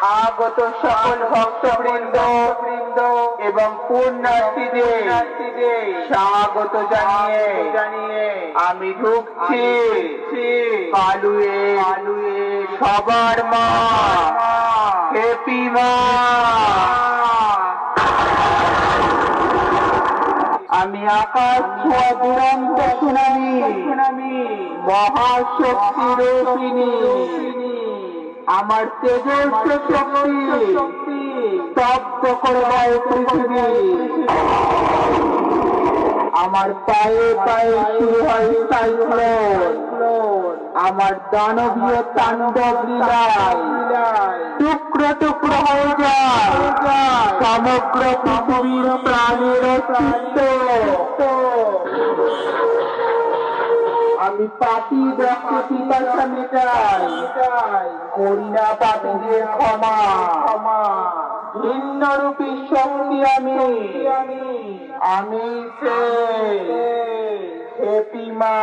আগত সকল ভক্তবৃন্দ এবং পুণ্যার্থীদের স্বাগত জানিয়ে আমি ঢুকছি কালুয়ে সবার মা হ্যাপি মা। আমি আকাশ ছোঁয়া দুরন্ত সুনামি মহাশক্তি রূপিণী, আমার তেজস্ব শক্তি স্তব্ধ করে দেয় পৃথিবী। আমার পায়ে পায়ে শুরু হয় সাইক্লোন, আমার দানবীয় তাণ্ডব লীলায় টুকরো টুকরো হয়ে যায় সমগ্র পৃথিবীর প্রাণের অস্তিত্ব। আমি পাপী রক্তে পিপাসা মেটাই, করি না পাপীদের ক্ষমা। ভিন্নরূপী শক্তি আমি সে হ্যাপি মা।